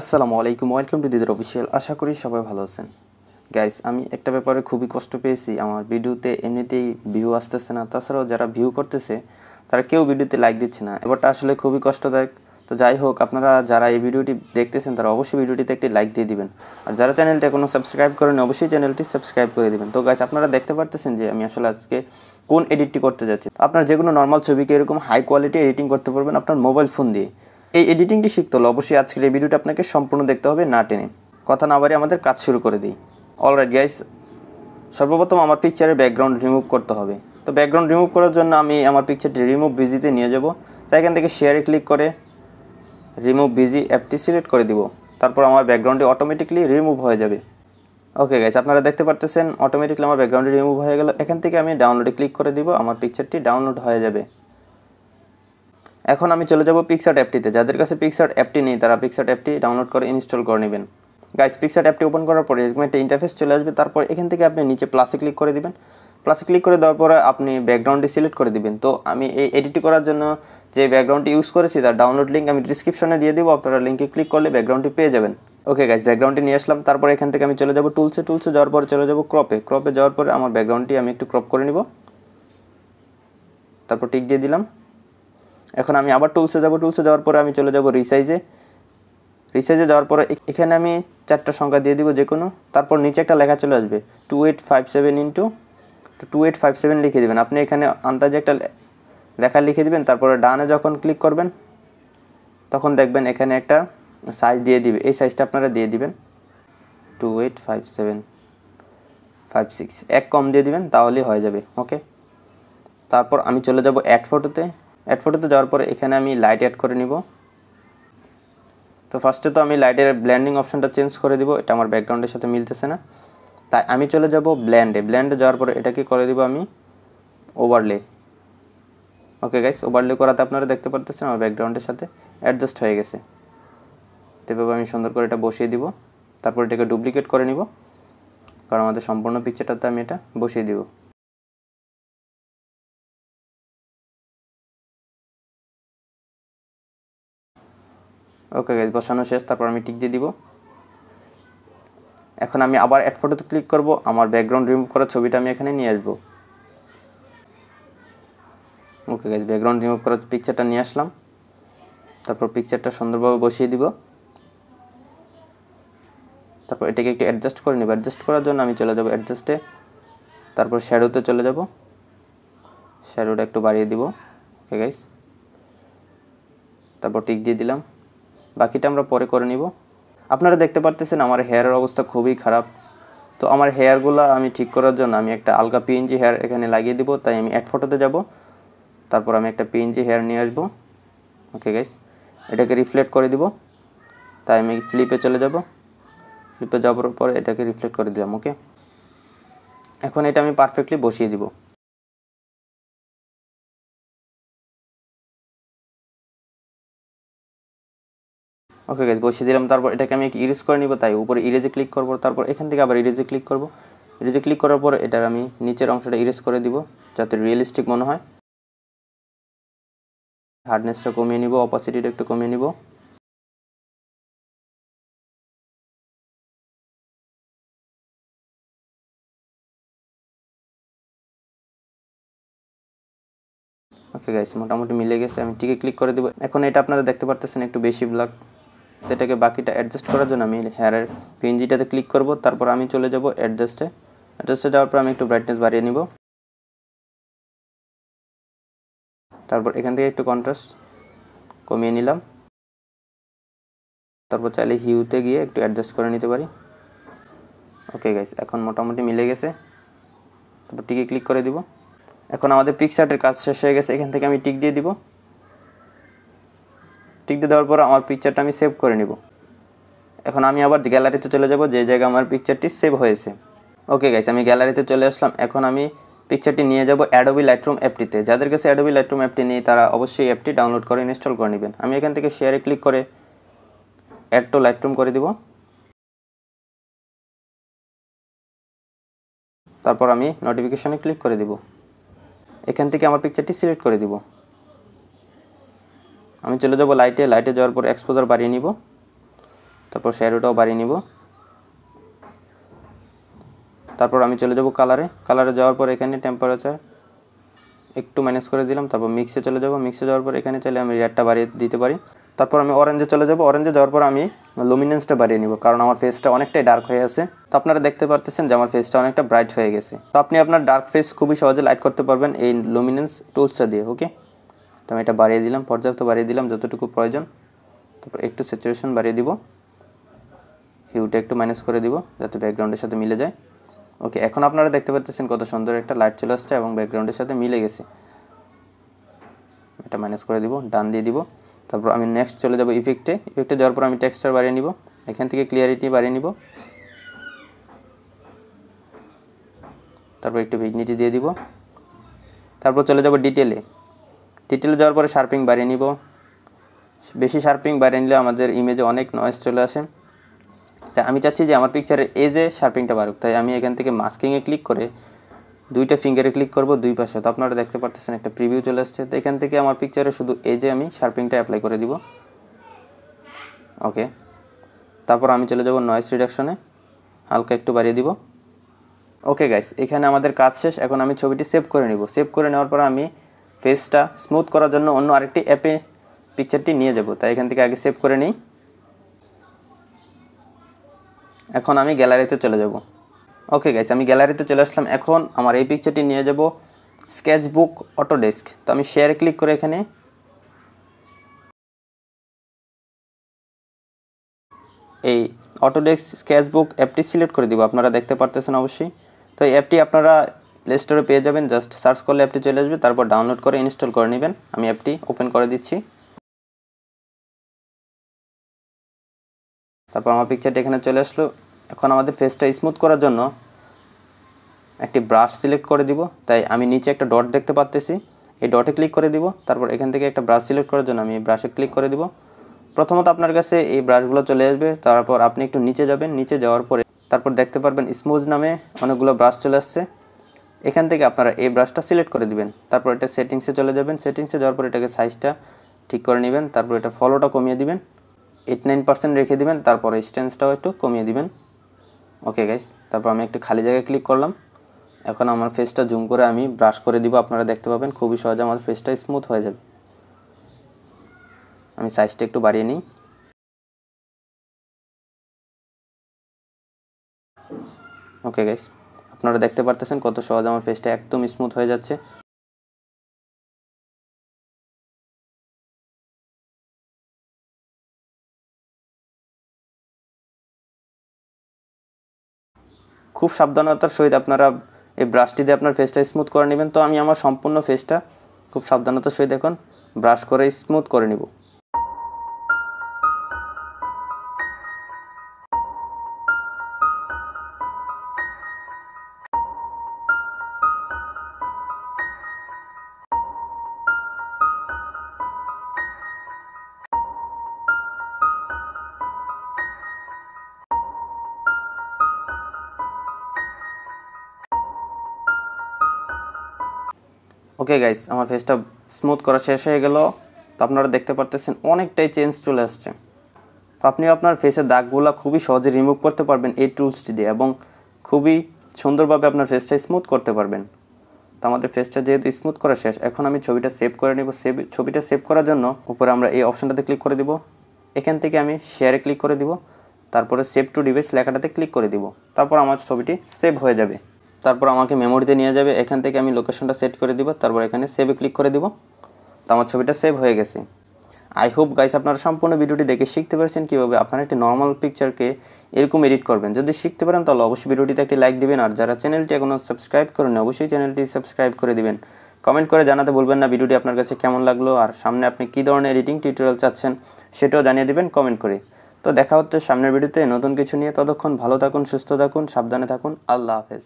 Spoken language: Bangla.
আসসালামু আলাইকুম, ওয়েলকাম টু দিদার অফিসিয়াল। আশা করি সবাই ভালো আছেন। গাইস, আমি একটা ব্যাপারে খুবই কষ্ট পেয়েছি। আমার ভিডিওতে এমনিতেই ভিউ আসতেছে না, তাছাড়াও যারা ভিউ করতেছে তারা কেউ ভিডিওতে লাইক দিচ্ছে না। এবারটা আসলে খুবই কষ্টদায়ক। তো যাই হোক, আপনারা যারা এই ভিডিওটি দেখতেছেন তারা অবশ্যই ভিডিওটিতে একটি লাইক দিয়ে দিবেন। আর যারা চ্যানেলটি এখনও সাবস্ক্রাইব করেন অবশ্যই চ্যানেলটি সাবস্ক্রাইব করে দিবেন। তো গাইস, আপনারা দেখতে পারতেছেন যে আমি আসলে আজকে কোন এডিটটি করতে যাচ্ছি। আপনারা যে কোনো নর্মাল ছবিকে এরকম হাই কোয়ালিটি এডিটিং করতে পারবেন আপনার মোবাইল ফোন দিয়ে। এই এডিটিংটি শিখতে হলে অবশ্যই আজকের এই ভিডিওটা আপনাকে সম্পূর্ণ দেখতে হবে, না টেনে। কথা না বাড়িয়ে আমাদের কাজ শুরু করে দিই। অলরাইট গাইস, সর্বপ্রথম আমার পিকচারের ব্যাকগ্রাউন্ড রিমুভ করতে হবে। তো ব্যাকগ্রাউন্ড রিমুভ করার জন্য আমি আমার পিকচারটি রিমুভ বিজিতে নিয়ে যাব। তাই এখান থেকে শেয়ারে ক্লিক করে রিমুভ বিজি অ্যাপটি সিলেক্ট করে দিব। তারপর আমার ব্যাকগ্রাউন্ডটি অটোমেটিকলি রিমুভ হয়ে যাবে। ওকে গাইস, আপনারা দেখতে পারতেছেন অটোমেটিকলি আমার ব্যাকগ্রাউন্ডটি রিমুভ হয়ে গেল। এখান থেকে আমি ডাউনলোডে ক্লিক করে দিব, আমার পিকচারটি ডাউনলোড হয়ে যাবে। এখন আমি চলে যাব পিক্সার্ট অ্যাপটিতে। যাদের কাছে পিক্সার্ট অ্যাপটি নেই তারা পিক্সার্ট অ্যাপটি ডাউনলোড করে ইনস্টল করে নেবেন। গাইস, পিক্সার্ট অ্যাপটি ওপেন করার পরে এরকম একটা ইন্টারফেস চলে আসবে। তারপর এখান থেকে আপনি নিচে প্লাসে ক্লিক করে দিবেন। প্লাসে ক্লিক করে দেওয়ার পরে আপনি ব্যাকগ্রাউন্ডটি সিলেক্ট করে দিবেন। তো আমি এই এডিটটি করার জন্য যে ব্যাকগ্রাউন্ডটি ইউজ করেছি তার ডাউনলোড লিঙ্ক আমি ডিসক্রিপশনে দিয়ে দিব। আপনারা লিঙ্কে ক্লিক করলে ব্যাকগ্রাউন্ডটি পেয়ে যাবেন। ওকে গাইস, ব্যাকগ্রাউন্ডটি নিয়ে আসলাম। তারপর এখান থেকে আমি চলে যাব টুলসে যাওয়ার পরে চলে যাব ক্রপে যাওয়ার পরে আমার ব্যাকগ্রাউন্ডটি আমি একটু ক্রপ করে নিব। তারপর টিক দিয়ে দিলাম। এখন আমি আবার টুলসে যাওয়ার পরে আমি চলে যাব রিসাইজে যাওয়ার পরে এখানে আমি 4টা সংখ্যা দিয়ে দিব যে কোনো। তারপর নিচে একটা লেখা চলে আসবে 2857 লিখে দিবেন। আপনি এখানে আন্দাজে একটা লেখা লিখে দিবেন। তারপরে ডানে যখন ক্লিক করবেন তখন দেখবেন এখানে একটা সাইজ দিয়ে দিবে। এই সাইজটা আপনারা দিয়ে দিবেন 285756, এক কম দিয়ে দিবেন তাহলেই হয়ে যাবে। ওকে, তারপর আমি চলে যাব অ্যাড ফটোতে যাওয়ার পরে এখানে আমি লাইট অ্যাড করে নিব। তো ফার্স্টে তো আমি লাইটের ব্লেন্ডিং অপশনটা চেঞ্জ করে দিব, এটা আমার ব্যাকগ্রাউন্ডের সাথে মিলতেছে না। তাই আমি চলে যাব ব্লেন্ডে যাওয়ার পরে এটাকে করে দিব আমি ওভারলে। ওকে গাইস, ওভারলে করাতে আপনারা দেখতে পারতেছেন আমার ব্যাকগ্রাউন্ডের সাথে অ্যাডজাস্ট হয়ে গেছে। এভাবে আমি সুন্দর করে এটা বসিয়ে দিব। তারপর এটাকে ডুপ্লিকেট করে নিব, কারণ আমাদের সম্পূর্ণ পিকচারটাতে আমি এটা বসিয়ে দিব। ওকে গাইস, বসানো শেষ। তারপর আমি টিক দিয়ে দিব। এখন আমি আবার অ্যাড ফটোতে ক্লিক করব। আমার ব্যাকগ্রাউন্ড রিমুভ করা ছবিটা আমি এখানে নিয়ে আসবো। ওকে গাইস, ব্যাকগ্রাউন্ড রিমুভ করা পিকচারটা নিয়ে আসলাম। তারপর পিকচারটা সুন্দরভাবে বসিয়ে দিব। তারপর এটাকে একটু অ্যাডজাস্ট করে নেব। অ্যাডজাস্ট করার জন্য আমি চলে যাব অ্যাডজাস্টে। তারপর শ্যাডোতে চলে যাব, শ্যাডোটা একটু বাড়িয়ে দিব। ওকে গাইস, তারপর টিক দিয়ে দিলাম। বাকিটা আমরা পরে করে নিব। আপনারা দেখতে পারতেছেন আমার হেয়ারের অবস্থা খুবই খারাপ। তো আমার হেয়ারগুলো আমি ঠিক করার জন্য আমি একটা আলগা পিএনজি হেয়ার এখানে লাগিয়ে দিব। তাই আমি অ্যাড ফটোতে যাব। তারপর আমি একটা পিএনজি হেয়ার নিয়ে আসবো। ওকে গাইস, এটাকে রিফ্লেক্ট করে দিব। তাই আমি ফ্লিপে চলে যাব। ফ্লিপে যাওয়ার পর এটাকে রিফ্লেক্ট করে দিলাম। ওকে, এখন এটা আমি পারফেক্টলি বসিয়ে দিব। ওকে গাইস, বসিয়ে দিলাম। তারপর এটাকে আমি ইরেজ করে নিব। তাই উপরে ইরেজে ক্লিক করব। তারপর এখান থেকে আবার ইরেজে ক্লিক করব। ইরেজে ক্লিক করার পর এটার আমি নিচের অংশটা ইরেজ করে দিব যাতে রিয়েলিস্টিক মনে হয়। হার্ডনেসটা কমিয়ে নিব, অপাসিটিটা একটু কমিয়ে নিব। ওকে গাইস, মোটামুটি মিলে গেছে। আমি টিকে ক্লিক করে দিব। এখন এটা আপনারা দেখতে পারতেছেন একটু বেশি ব্ল্যাক। তো এটাকে বাকিটা অ্যাডজাস্ট করার জন্য আমি হেয়ারের পিএনজিটাতে ক্লিক করব। তারপর আমি চলে যাব অ্যাডজাস্টে যাওয়ার পর আমি একটু ব্রাইটনেস বাড়িয়ে নিব। তারপর এখান থেকে একটু কন্ট্রাস্ট কমিয়ে নিলাম। তারপর চাইলে হিউতে গিয়ে একটু অ্যাডজাস্ট করে নিতে পারি। ওকে গাইস, এখন মোটামুটি মিলে গেছে। তারপর টিকে ক্লিক করে দিব। এখন আমাদের পিকচার্টের কাজ শেষ হয়ে গেছে। এখান থেকে আমি টিক দিয়ে দিব। টিক দিয়ে দেওয়ার পর আমার পিকচারটা আমি সেভ করে নিব। এখন আমি আবার গ্যালারিতে চলে যাব, যে জায়গায় আমার পিকচারটি সেভ হয়েছে। ওকে গাইস, আমি গ্যালারিতে চলে আসলাম। এখন আমি পিকচারটি নিয়ে যাব অ্যাডোবি লাইটরুম অ্যাপটিতে। যাদের কাছে অ্যাডোবি লাইটরুম অ্যাপটি নেই তারা অবশ্যই অ্যাপটি ডাউনলোড করে ইনস্টল করে নেবেন। আমি এখান থেকে শেয়ারে ক্লিক করে অ্যাড টু লাইটরুম করে দিব। তারপর আমি নোটিফিকেশনে ক্লিক করে দিব। এখান থেকে আমার পিকচারটি সিলেক্ট করে দিব। আমি চলে যাব লাইটে যাওয়ার পর এক্সপোজার বাড়িয়ে নিব। তো তারপর শ্যাডোটাও বাড়িয়ে নিব। তারপর আমি চলে যাব কালারে যাওয়ার পর এখানে টেম্পারেচার একটু মাইনাস করে দিলাম। তারপর মিক্সে চলে যাব, মিক্সে যাওয়ার পর এখানে চাইলে আমি রেডটা বাড়িয়ে দিতে পারি। তারপর আমি অরেঞ্জে চলে যাব, অরেঞ্জে যাওয়ার পর আমি লুমিনেন্সটা বাড়িয়ে নিব, কারণ আমার ফেসটা অনেকটাই ডার্ক হয়ে আছে। তো আপনারা দেখতে পারতেছেন যে আমার ফেসটা অনেকটা ব্রাইট হয়ে গেছে। তো আপনি আপনার ডার্ক ফেস খুবই সহজে লাইট করতে পারবেন এই লুমিনেন্স টুলসটা দিয়ে। ওকে, তো আমি এটা বাড়িয়ে দিলাম, পর্যাপ্ত বাড়িয়ে দিলাম যতটুকু প্রয়োজন। তারপর একটু স্যাচুরেশন বাড়িয়ে দিব, হিউটা একটু মাইনাস করে দিব যাতে ব্যাকগ্রাউন্ডের সাথে মিলে যায়। ওকে, এখন আপনারা দেখতে পাচ্ছেন কত সুন্দর একটা লাইট চলে আসছে এবং ব্যাকগ্রাউন্ডের সাথে মিলে গেছে। এটা মাইনাস করে দিব, ডান দিয়ে দিব। তারপর আমি নেক্সট চলে যাব ইফেক্টে যাওয়ার পর আমি টেক্সচার বাড়িয়ে নিব, এখান থেকে ক্লিয়ারিটি বাড়িয়ে নিব। তারপর একটু ভিগনিটি দিয়ে দিব। তারপর চলে যাব ডিটেলে যাওয়ার পরে শার্পিং বাড়িয়ে নিব। বেশি শার্পিং বাড়িয়ে নিলে আমাদের ইমেজে অনেক নয়েজ চলে আসে। তাই আমি চাচ্ছি যে আমার পিকচারের এজে শার্পিংটা বাড়ুক, তাই আমি এখান থেকে মাস্কিংয়ে ক্লিক করে দুইটা ফিঙ্গারে ক্লিক করব দুই পাশে। তো আপনারা দেখতে পাচ্ছেন একটা প্রিভিউ চলে আসছে। তো এখান থেকে আমার পিকচারে শুধু এজে আমি শার্পিংটা অ্যাপ্লাই করে দিব। ওকে, তারপর আমি চলে যাব নয়েজ রিডাকশনে, হালকা একটু বাড়িয়ে দিব। ওকে গাইস, এখানে আমাদের কাজ শেষ। এখন আমি ছবিটি সেভ করে নিব। সেভ করে নেওয়ার পর আমি ফেসটা স্মুথ করার জন্য অন্য আরেকটি অ্যাপে পিকচারটি নিয়ে যাব। তাই এখান থেকে আগে সেভ করে নিই। এখন আমি গ্যালারিতে চলে যাব। ওকে গাইস, আমি গ্যালারিতে চলে আসলাম। এখন আমার এই পিকচারটি নিয়ে যাব স্কেচবুক অটোডেস্ক। তো আমি শেয়ারে ক্লিক করে এখানে এই অটোডেস্ক স্কেচবুক অ্যাপটি সিলেক্ট করে দিব। আপনারা দেখতে পারতেছেন অবশ্যই। তো এই অ্যাপটি আপনারা প্লে স্টোরে পেয়ে যাবেন, জাস্ট সার্চ করলে অ্যাপটি চলে আসবে, তারপর ডাউনলোড করে ইনস্টল করে নেবেন। আমি অ্যাপটি ওপেন করে দিচ্ছি। তারপর আমার পিকচারটি এখানে চলে আসলো। এখন আমাদের ফেসটা স্মুথ করার জন্য একটি ব্রাশ সিলেক্ট করে দিব। তাই আমি নিচে একটা ডট দেখতে পাচ্তেছি, এই ডটে ক্লিক করে দিব। তারপর এখান থেকে একটা ব্রাশ সিলেক্ট করার জন্য আমি ব্রাশে ক্লিক করে দিব। প্রথমত আপনার কাছে এই ব্রাশগুলো চলে আসবে। তারপর আপনি একটু নিচে যাবেন, নিচে যাওয়ার পরে তারপর দেখতে পারবেন স্মুজ নামে অনেকগুলো ব্রাশ চলে আসছে। এখান থেকে আপনারা এই ব্রাশটা সিলেক্ট করে দিবেন। তারপর এটা সেটিংসে চলে যাবেন, সেটিংসে যাওয়ার পর এটাকে সাইজটা ঠিক করে নেবেন। তারপর এটা ফলোটা কমিয়ে দিবেন, 89% রেখে দিবেন। তারপর স্ট্যান্সটাও একটু কমিয়ে দিবেন। ওকে গাইস, তারপর আমি একটু খালি জায়গায় ক্লিক করলাম। এখন আমার ফেসটা জুম করে আমি ব্রাশ করে দিব। আপনারা দেখতে পাবেন খুবই সহজে আমার ফেসটা স্মুথ হয়ে যাবে। আমি সাইজটা একটু বাড়িয়ে নিই। ওকে গাইস, আপনারা দেখতে পারতেছেন কত সহজে আমার ফেসটা একদম স্মুথ হয়ে যাচ্ছে। খুব সাবধানতার সহিত আপনারা এই ব্রাশটি দিয়ে আপনার ফেসটা স্মুথ করে নেবেন। তো আমি আমার সম্পূর্ণ ফেসটা খুব সাবধানতার সহিত এখন ব্রাশ করে স্মুথ করে নিব। ওকে গাইস, আমার ফেসটা স্মুথ করা শেষ হয়ে গেল। তো আপনারা দেখতে পারতেছেন অনেকটাই চেঞ্জ চলে আসছে। তো আপনি আপনার ফেসের দাগগুলো খুবই সহজে রিমুভ করতে পারবেন এই টুলসটি দিয়ে, এবং খুবই সুন্দরভাবে আপনার ফেসটা স্মুথ করতে পারবেন। তো আমাদের ফেসটা যেহেতু স্মুথ করা শেষ, এখন আমি ছবিটা সেভ করে নেব। ছবিটা সেভ করার জন্য উপরে আমরা এই অপশনটাতে ক্লিক করে দিব। এখান থেকে আমি শেয়ারে ক্লিক করে দিব। তারপরে সেভ টু ডিভাইস লেখাটাতে ক্লিক করে দিব। তারপর আমার ছবিটি সেভ হয়ে যাবে। তারপর আমাকে মেমোরিতে নিয়ে যাবে। এখান থেকে আমি লোকেশনটা সেট করে দিব। তারপর এখানে সেভে ক্লিক করে দিব। তো আমার ছবিটা সেভ হয়ে গেছে। আই হোপ গাইস আপনারা সম্পূর্ণ ভিডিওটি দেখে শিখতে পেরেছেন কীভাবে আপনারা একটি নর্মাল পিকচারকে এরকম এডিট করবেন। যদি শিখতে পারেন তাহলে অবশ্যই ভিডিওটিতে একটি লাইক দিবেন, আর যারা চ্যানেলটি এখনও সাবস্ক্রাইব করেন অবশ্যই চ্যানেলটি সাবস্ক্রাইব করে দিবেন। কমেন্ট করে জানাতে বলবেন না ভিডিওটি আপনার কাছে কেমন লাগলো, আর সামনে আপনি কী ধরনের এডিটিং টিউটোরিয়াল চাচ্ছেন সেটাও জানিয়ে দিবেন কমেন্ট করে। তো দেখা হচ্ছে সামনের ভিডিওতে নতুন কিছু নিয়ে। ততক্ষণ ভালো থাকুন, সুস্থ থাকুন, সাবধানে থাকুন। আল্লাহ হাফেজ।